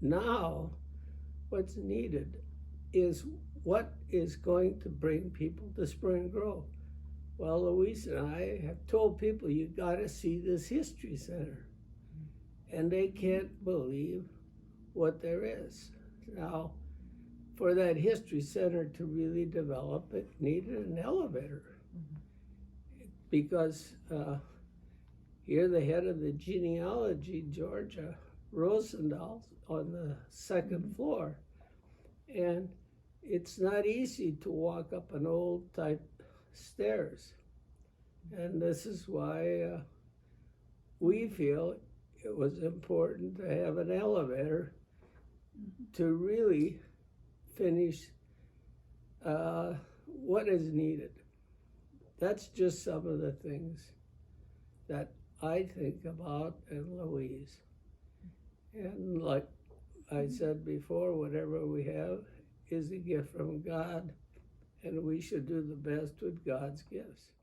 Now, what's needed is what is going to bring people to Spring Grove. Well, Louise and I have told people, you gotta see this history center. And they can't believe what there is. Now, for that history center to really develop, it needed an elevator. Because here the head of the genealogy, Georgia Rosendahl, on the second floor. And it's not easy to walk up an old type stairs. And this is why we feel it was important to have an elevator to really finish what is needed. That's just some of the things that I think about in Louise. And like I said before, whatever we have is a gift from God, and we should do the best with God's gifts.